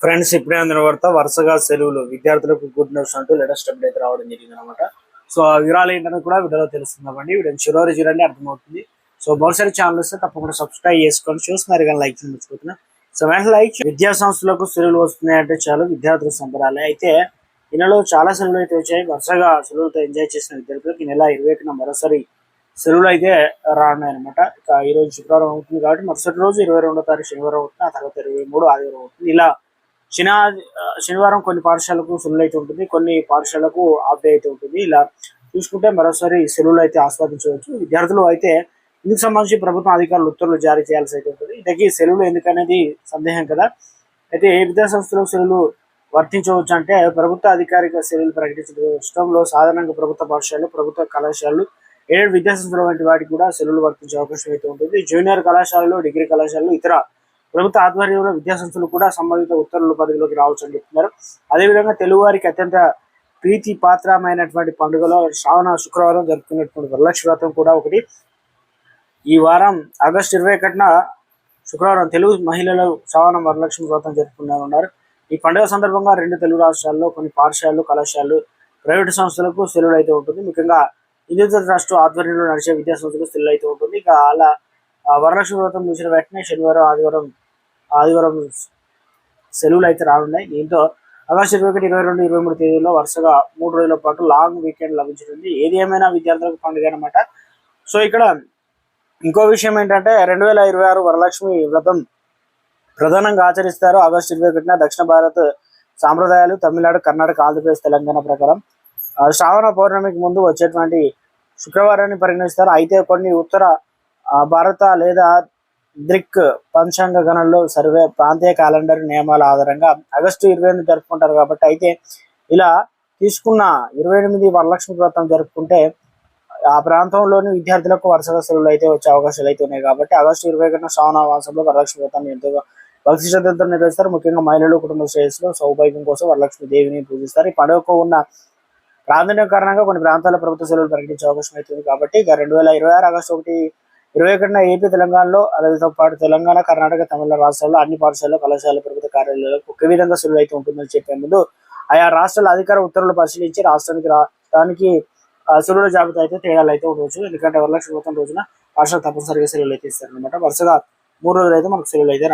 Friends ఇప్పుడే అందిన వార్త వరుసగా సెలవులు విద్యార్థులకు గుడ్ న్యూస్ అంటూ లేటెస్ట్ అప్డేట్ రావడం జరిగింది అనమాట. సో ఆ వివరాలు ఏంటని కూడా వీడియోలో తెలుస్తుందండి. వీడియో చివరి చూడండి, అర్థమవుతుంది. సో మరోసారి ఛానల్ వస్తే తప్పకుండా సబ్స్క్రైబ్ చేసుకొని చూస్తున్నారు కానీ లైక్ మర్చిపోతున్నా. సో వెంటనే లైక్. విద్యా సంస్థలకు సెలవులు వస్తున్నాయంటే చాలు విద్యార్థుల సంబరాలే. అయితే ఈ నెలలో చాలా సెలవులు అయితే వచ్చాయి. వరుసగా సెలవులతో ఎంజాయ్ చేసిన విద్యార్థులకు ఈ నెల 21న మరోసారి సెలవులు అయితే రానున్నాయి అనమాట. ఇక ఈ రోజు శుక్రవారం అవుతుంది కాబట్టి మరుసటి రోజు 22వ తారీఖు శనివారం అవుతుంది. ఆ తర్వాత 23 ఆదివారం అవుతుంది. ఇలా శనివారం కొన్ని పాఠశాలకు సెలవులు అయితే ఉంటుంది, కొన్ని పాఠశాలకు హాఫ్ డే అయితే ఉంటుంది. ఇలా చూసుకుంటే మరోసారి సెలవులు అయితే ఆస్వాదించవచ్చు. విద్యార్థులు అయితే ఇందుకు సంబంధించి ప్రభుత్వం అధికారులు ఉత్తర్వులు జారీ చేయాల్సి అయితే ఉంటుంది. ఇంతకీ సెలవులు ఎందుకనేది సందేహం కదా. అయితే ఏ విద్యా సంస్థలకు సెలవులు వర్తించవచ్చు అంటే ప్రభుత్వ అధికారిక సెలవులు ప్రకటించడంలో సాధారణంగా ప్రభుత్వ పాఠశాలలు, ప్రభుత్వ కళాశాలలు, ఎయిడెడ్ విద్యాసంస్థల వంటి వాటికి కూడా సెలవులు వర్తించే అవకాశం అయితే ఉంటుంది. జూనియర్ కళాశాలలు, డిగ్రీ కళాశాలలు, ఇతర ప్రభుత్వ ఆధ్వర్యంలో విద్యాసంస్థలు కూడా సంబంధిత ఉత్తర్వుల పరిధిలోకి రావచ్చు అని చెప్తున్నారు. అదేవిధంగా తెలుగు వారికి అత్యంత ప్రీతి పాత్రమైనటువంటి పండుగలో శ్రావణ శుక్రవారం జరుపుకునేటువంటి వరలక్ష్మి వ్రతం కూడా ఒకటి. ఈ వారం ఆగస్టు 21న శుక్రవారం తెలుగు మహిళలు శ్రావణ వరలక్ష్మి వ్రతం జరుపుకున్నారు. ఈ పండుగ సందర్భంగా 2 తెలుగు రాష్ట్రాల్లో కొన్ని పాఠశాలలు, కళాశాలలు, ప్రైవేటు సంస్థలకు సెలవులు అయితే ఉంటుంది. ముఖ్యంగా హిందూ ట్రస్ట్ ఆధ్వర్యంలో నడిచే విద్యా సంస్థలకు సెలవు అయితే ఉంటుంది. ఇక అలా వరలక్ష్మి వ్రతం చూసిన వెంటనే శనివారం, ఆదివారం సెలవులు అయితే రానున్నాయి. దీంతో ఆగస్టు 21, 22, 23 తేదీల్లో వరుసగా 3 రోజుల పాటు లాంగ్ వీకెండ్ లభించనుంది. ఏది ఏమైనా విద్యార్థులకు పండుగ అనమాట. సో ఇక్కడ ఇంకో విషయం ఏంటంటే 2026 వరలక్ష్మి వ్రతం ప్రధానంగా ఆచరిస్తారు. ఆగస్టు 21న దక్షిణ భారత్ సాంప్రదాయాలు తమిళనాడు, కర్ణాటక, ఆంధ్రప్రదేశ్, తెలంగాణ ప్రకారం శ్రావణ పౌర్ణమికి ముందు వచ్చేటువంటి శుక్రవారాన్ని పరిగణిస్తారు. అయితే కొన్ని ఉత్తర భారత లేదా ద్రిక్ పంచాంగ గణంలో సర్వే ప్రాంతీయ క్యాలెండర్ నియమాల ఆధారంగా ఆగస్టు 20 జరుపుకుంటారు కాబట్టి, అయితే ఇలా తీసుకున్న 28 వరలక్ష్మి వ్రతం జరుపుకుంటే ఆ ప్రాంతంలోని విద్యార్థులకు వరుసగా సెలవులు అయితే వచ్చే అవకాశాలు అయితే ఉన్నాయి. కాబట్టి ఆగస్టు 21 శ్రావణ మాసంలో వరలక్ష్మి వ్రతాన్ని ఎంతో భక్తి శ్రద్ధలతో నిర్వహిస్తారు. ముఖ్యంగా మహిళలు కుటుంబ శ్రేయస్సులో సౌభాగ్యం కోసం వరలక్ష్మి దేవిని పూజిస్తారు. ఈ పండుగకు ఉన్న ప్రాధాన్యం కారణంగా కొన్ని ప్రాంతాల ప్రభుత్వ సెలవులు ప్రకటించే అవకాశం అవుతుంది. కాబట్టి ఇక 2026 ఆగస్టు 21 ఏపీ, తెలంగాణలో అదేతో పాటు తెలంగాణ, కర్ణాటక, తమిళ రాష్ట్రాల్లో అన్ని పాఠశాలలు, కళాశాలలు, ప్రభుత్వ కార్యాలయాలకు ఒకే విధంగా సెలవు అయితే ఉంటుందని చెప్పే ముందు ఆయా రాష్ట్రాల అధికార ఉత్తర్వులు పరిశీలించి రాష్ట్రానికి సెలవుల జాబితా అయితే తేడాలు అయితే ఉండవచ్చు. ఎందుకంటే వరలక్ష్మి వ్రతం రోజున పాఠశాల తప్పనిసరిగా సెలవులు అయితే ఇస్తారు అనమాట. వరుసగా 3 రోజులు అయితే మనకు సెలవులు అయితే